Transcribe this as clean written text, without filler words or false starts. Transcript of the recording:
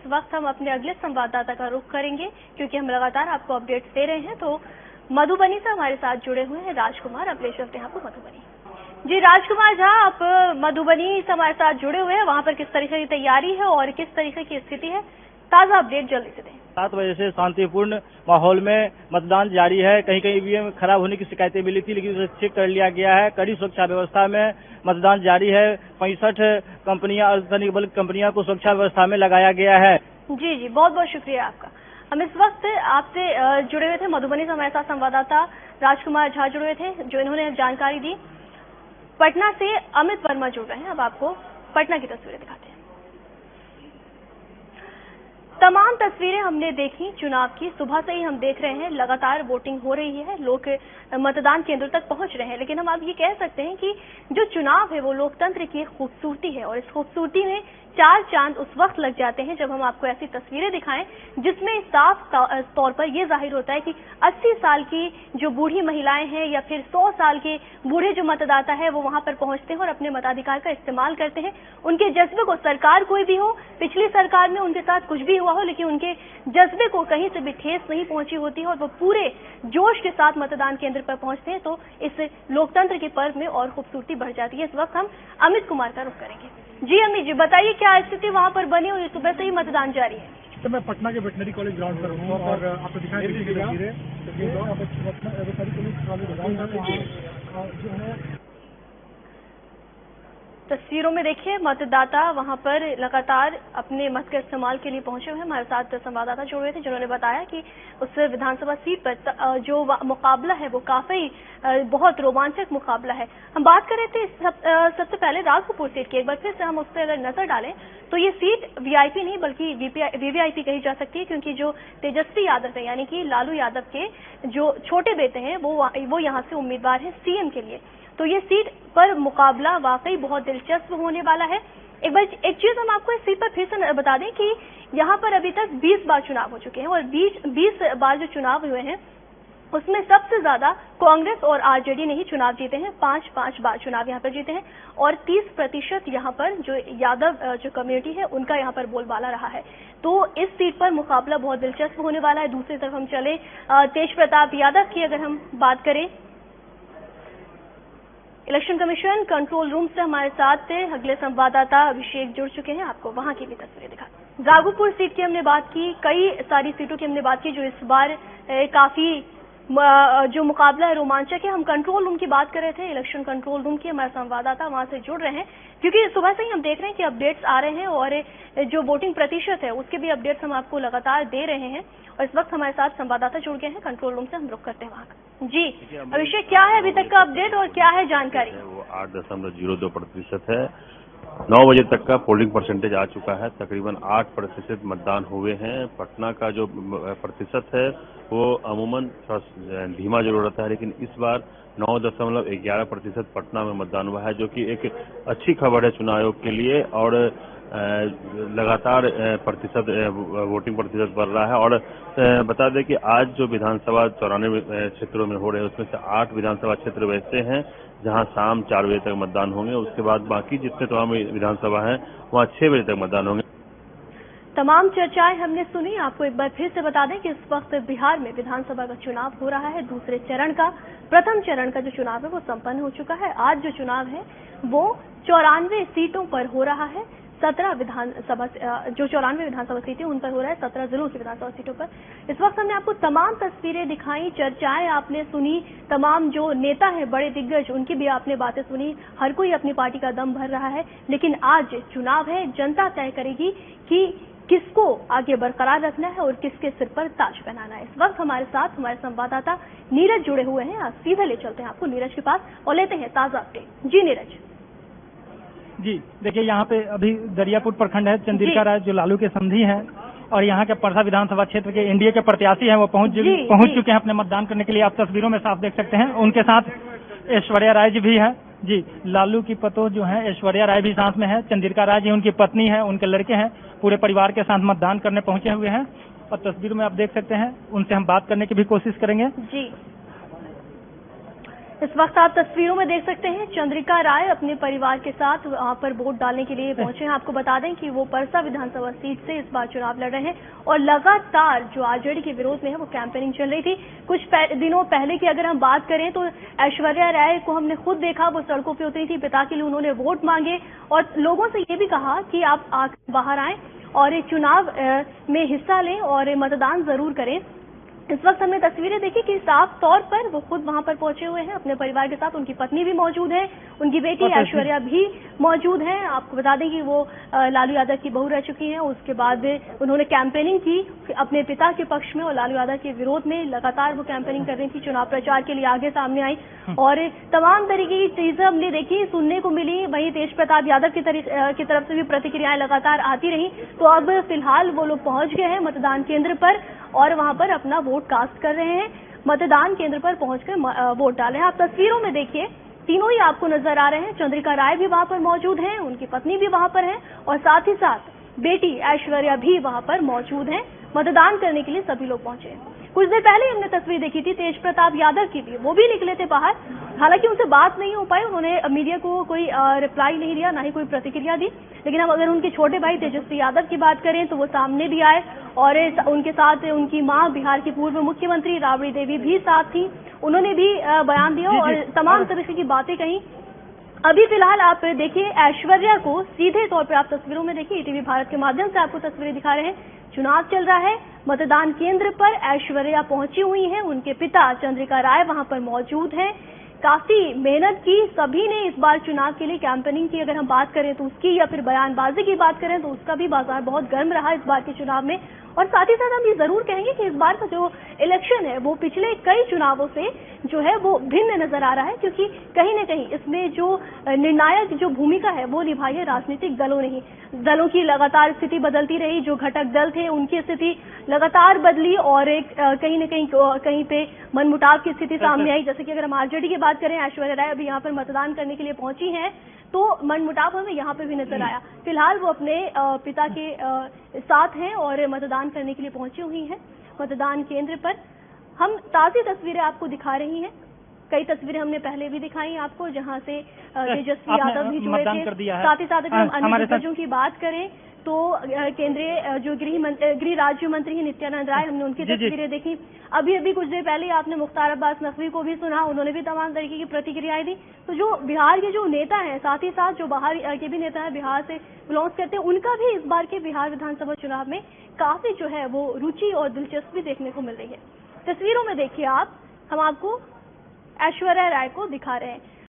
वक्त हम अपने अगले संवाददाता का रुख करेंगे, क्योंकि हम लगातार आपको अपडेट्स दे रहे हैं। तो मधुबनी से हमारे साथ जुड़े हुए हैं राजकुमार। अब ले चलते हैं आपको मधुबनी। जी राजकुमार झा, आप मधुबनी से हमारे साथ जुड़े हुए हैं, वहां पर किस तरीके की तैयारी है और किस तरीके की स्थिति है, ताजा अपडेट जल्दी से दें। 7 बजे से शांतिपूर्ण माहौल में मतदान जारी है। कहीं कहीं ईवीएम खराब होने की शिकायतें मिली थी, लेकिन उसे चेक कर लिया गया है। कड़ी सुरक्षा व्यवस्था में मतदान जारी है। 65 कंपनियां, अर्धसैनिक बल कंपनियां को सुरक्षा व्यवस्था में लगाया गया है। जी जी, बहुत बहुत शुक्रिया आपका। हम इस वक्त आपसे जुड़े हुए थे, मधुबनी से हमारे साथ संवाददाता राजकुमार झा जुड़े हुए थे, जो इन्होंने जानकारी दी। पटना से अमित वर्मा जुड़ रहे हैं। अब आपको पटना की तस्वीरें दिखाते हैं। तमाम तस्वीरें हमने देखी चुनाव की। सुबह से ही हम देख रहे हैं लगातार वोटिंग हो रही है, लोग मतदान केंद्र तक पहुंच रहे हैं। लेकिन हम आप ये कह सकते हैं कि जो चुनाव है वो लोकतंत्र की एक खूबसूरती है, और इस खूबसूरती में 4 चांद उस वक्त लग जाते हैं जब हम आपको ऐसी तस्वीरें दिखाएं जिसमें साफ तौर पर यह जाहिर होता है कि 80 साल की जो बूढ़ी महिलाएं हैं या फिर 100 साल के बूढ़े जो मतदाता है वो वहां पर पहुंचते हैं और अपने मताधिकार का इस्तेमाल करते हैं। उनके जज्बे को, सरकार कोई भी हो, पिछली सरकार में उनके साथ कुछ भी हुआ हो, लेकिन उनके जज्बे को कहीं से भी ठेस नहीं पहुंची होती है और वो पूरे जोश के साथ मतदान केंद्र पर पहुंचते हैं। तो इस लोकतंत्र के पर्व में और खूबसूरती बढ़ जाती है। इस वक्त हम अमित कुमार का रुख करेंगे। जी अमित जी, बताइए क्या स्थिति वहां पर बनी हुई? सुबह से ही मतदान जारी है। तो मैं पटना के वेटनरी कॉलेज ग्राउंड पर हूँ और आपको दिखाई दे तस्वीरों में देखिए मतदाता वहां पर लगातार अपने मत के इस्तेमाल के लिए पहुंचे हुए हैं। हमारे साथ संवाददाता जुड़े हुए थे जिन्होंने बताया कि उस विधानसभा सीट पर जो मुकाबला है वो काफी बहुत रोमांचक मुकाबला है। हम बात कर रहे थे सबसे पहले राघोपुर सीट की। एक बार फिर से हम उस पर अगर नजर डालें तो ये सीट वीआईपी नहीं बल्कि वीवीआईपी कही जा सकती है, क्योंकि जो तेजस्वी यादव है यानी कि लालू यादव के जो छोटे बेटे हैं वो यहाँ से उम्मीदवार है सीएम के लिए। तो ये सीट पर मुकाबला वाकई बहुत दिलचस्प होने वाला है। एक चीज हम आपको इस सीट पर फिर से बता दें कि यहाँ पर अभी तक 20 बार चुनाव हो चुके हैं और 20 बार जो चुनाव हुए हैं उसमें सबसे ज्यादा कांग्रेस और आरजेडी ने ही चुनाव जीते हैं। 5 बार चुनाव यहाँ पर जीते हैं और 30% यहाँ पर जो यादव जो कम्युनिटी है उनका यहाँ पर बोलबाला रहा है। तो इस सीट पर मुकाबला बहुत दिलचस्प होने वाला है। दूसरी तरफ हम चले तेज प्रताप यादव की अगर हम बात करें, इलेक्शन कमीशन कंट्रोल रूम से हमारे साथ अगले संवाददाता अभिषेक जुड़ चुके हैं। आपको वहां की भी तस्वीरें दिखाते हैं। राघोपुर सीट की हमने बात की, कई सारी सीटों की हमने बात की जो इस बार काफी जो मुकाबला है रोमांचक है। हम कंट्रोल रूम की बात कर रहे थे, इलेक्शन कंट्रोल रूम की हमारे संवाददाता वहां से जुड़ रहे हैं, क्योंकि सुबह से ही हम देख रहे हैं कि अपडेट्स आ रहे हैं और जो वोटिंग प्रतिशत है उसके भी अपडेट्स हम आपको लगातार दे रहे हैं। और इस वक्त हमारे साथ संवाददाता जुड़ गए हैं कंट्रोल रूम से, हम रुक करते हैं वहां का। जी अभिषेक, क्या है अभी तक का अपडेट और क्या है जानकारी? वो 8.02% है। 9 बजे तक का पोलिंग परसेंटेज आ चुका है। तकरीबन 8% मतदान हुए हैं। पटना का जो प्रतिशत है वो अमूमन थोड़ा धीमा जरूर रहता है, लेकिन इस बार 9.11% पटना में मतदान हुआ है, जो कि एक अच्छी खबर है चुनाव आयोग के लिए। और लगातार वोटिंग प्रतिशत बढ़ रहा है। और बता दें कि आज जो विधानसभा 94 क्षेत्रों में हो रहे हैं उसमें से 8 विधानसभा क्षेत्र वैसे हैं जहां शाम 4 बजे तक मतदान होंगे। उसके बाद बाकी जितने तमाम विधानसभा हैं वहां 6 बजे तक मतदान होंगे। तमाम चर्चाएं हमने सुनी। आपको एक बार फिर से बता दें कि इस वक्त बिहार में विधानसभा का चुनाव हो रहा है। दूसरे चरण का, प्रथम चरण का जो चुनाव है वो संपन्न हो चुका है। आज जो चुनाव है वो 94 सीटों पर हो रहा है। 17 विधानसभा जो 94 विधानसभा सीटें उन पर हो रहा है, 17 जिलों की विधानसभा सीटों पर। इस वक्त हमने आपको तमाम तस्वीरें दिखाई, चर्चाएं आपने सुनी, तमाम जो नेता है बड़े दिग्गज उनकी भी आपने बातें सुनी। हर कोई अपनी पार्टी का दम भर रहा है, लेकिन आज चुनाव है, जनता तय करेगी कि किसको आगे बरकरार रखना है और किसके सिर पर ताज पहनाना है। इस वक्त हमारे साथ हमारे संवाददाता नीरज जुड़े हुए हैं। आज सीधे ले चलते हैं आपको नीरज के पास और लेते हैं ताजा अपडेट। जी नीरज। जी देखिए, यहाँ पे अभी दरियापुर प्रखंड है, चंद्रिका राय जो लालू के समधी हैं और यहाँ के परसा विधानसभा क्षेत्र के एनडीए के प्रत्याशी हैं वो पहुंच चुके हैं अपने मतदान करने के लिए। आप तस्वीरों में साफ देख सकते हैं। उनके साथ ऐश्वर्या राय जी भी है। जी, लालू की पतोह जो है ऐश्वर्या राय भी साथ में है। चंद्रिका राय जी उनकी पत्नी है, उनके लड़के हैं, पूरे परिवार के साथ मतदान करने पहुंचे हुए हैं। और तस्वीरों में आप देख सकते हैं, उनसे हम बात करने की भी कोशिश करेंगे। जी इस वक्त आप तस्वीरों में देख सकते हैं चंद्रिका राय अपने परिवार के साथ वहां पर वोट डालने के लिए पहुंचे हैं। आपको बता दें कि वो परसा विधानसभा सीट से इस बार चुनाव लड़ रहे हैं और लगातार जो आरजेडी के विरोध में है वो कैंपेनिंग चल रही थी। कुछ दिनों पहले की अगर हम बात करें तो ऐश्वर्या राय को हमने खुद देखा, वो सड़कों पर उतरी थी, पिता के लिए उन्होंने वोट मांगे और लोगों से ये भी कहा कि आप बाहर आएं और चुनाव में हिस्सा लें और मतदान जरूर करें। इस वक्त हमने तस्वीरें देखी कि साफ तौर पर वो खुद वहां पर पहुंचे हुए हैं अपने परिवार के साथ। उनकी पत्नी भी मौजूद है, उनकी बेटी ऐश्वर्या भी मौजूद है। आपको बता दें कि वो लालू यादव की बहू रह चुकी हैं। उसके बाद उन्होंने कैंपेनिंग की अपने पिता के पक्ष में और लालू यादव के विरोध में लगातार वो कैंपेनिंग कर रही थी, चुनाव प्रचार के लिए आगे सामने आई और तमाम तरीके की चीजें हमने देखी, सुनने को मिली। वहीं तेज प्रताप यादव की तरफ से भी प्रतिक्रियाएं लगातार आती रही। तो अब फिलहाल वो लोग पहुंच गए हैं मतदान केंद्र पर और वहां पर अपना वोट कास्ट कर रहे हैं। मतदान केंद्र पर पहुंचकर वोट डाले हैं। आप तस्वीरों में देखिए, तीनों ही आपको नजर आ रहे हैं। चंद्रिका राय भी वहां पर मौजूद हैं, उनकी पत्नी भी वहां पर है और साथ ही साथ बेटी ऐश्वर्या भी वहां पर मौजूद हैं। मतदान करने के लिए सभी लोग पहुंचे हैं। कुछ देर पहले हमने तस्वीर देखी थी तेज प्रताप यादव की भी, वो भी निकले थे बाहर। हालांकि उनसे बात नहीं हो पाई, उन्होंने मीडिया को कोई रिप्लाई नहीं दिया, ना ही कोई प्रतिक्रिया दी। लेकिन हम अगर उनके छोटे भाई तेजस्वी यादव की बात करें तो वो सामने भी आए और उनके साथ उनकी मां बिहार की पूर्व मुख्यमंत्री राबड़ी देवी भी साथ थी। उन्होंने भी बयान दिया और तमाम तरह की बातें कही। अभी फिलहाल आप देखिए ऐश्वर्या को सीधे तौर पर आप तस्वीरों में देखिए, ईटीवी भारत के माध्यम से आपको तस्वीरें दिखा रहे हैं। चुनाव चल रहा है, मतदान केंद्र पर ऐश्वर्या पहुंची हुई हैं, उनके पिता चंद्रिका राय वहां पर मौजूद हैं। काफी मेहनत की सभी ने इस बार चुनाव के लिए, कैंपेनिंग की अगर हम बात करें तो उसकी, या फिर बयानबाजी की बात करें तो उसका भी बाजार बहुत गर्म रहा इस बार के चुनाव में। और साथ ही साथ हम ये जरूर कहेंगे कि इस बार का जो इलेक्शन है वो पिछले कई चुनावों से जो है वो भिन्न नजर आ रहा है, क्योंकि कहीं न कहीं इसमें जो निर्णायक जो भूमिका है वो निभाई है राजनीतिक दलों ने ही। दलों की लगातार स्थिति बदलती रही, जो घटक दल थे उनकी स्थिति लगातार बदली और एक कहीं न कहीं पे मनमुटाव की स्थिति सामने आई। जैसे कि अगर हम आरजेडी की बात करें, ऐश्वर्या राय अभी यहाँ पर मतदान करने के लिए पहुंची हैं तो मनमुटाव हमें यहाँ पे भी नजर आया। फिलहाल वो अपने पिता के साथ हैं और मतदान करने के लिए पहुंची हुई हैं मतदान केंद्र पर। हम ताज़ी तस्वीरें आपको दिखा रही हैं। कई तस्वीरें हमने पहले भी दिखाई आपको जहां से तेजस्वी यादव भी जुड़े थे। साथ ही साथ अगर हम अन्य दिग्गजों की बात करें तो केंद्रीय जो गृह राज्य मंत्री हैं नित्यानंद राय, हमने उनकी तस्वीरें देखी। अभी कुछ देर पहले आपने मुख्तार अब्बास नकवी को भी सुना, उन्होंने भी तमाम तरीके की प्रतिक्रियाएं दी। तो जो बिहार के जो नेता हैं, साथ ही साथ जो बाहर के भी नेता हैं बिहार से बिलोंग करते हैं, उनका भी इस बार के बिहार विधानसभा चुनाव में काफी जो है वो रुचि और दिलचस्पी देखने को मिल रही है। तस्वीरों में देखिए आप, हम आपको ऐश्वर्या राय को दिखा रहे हैं।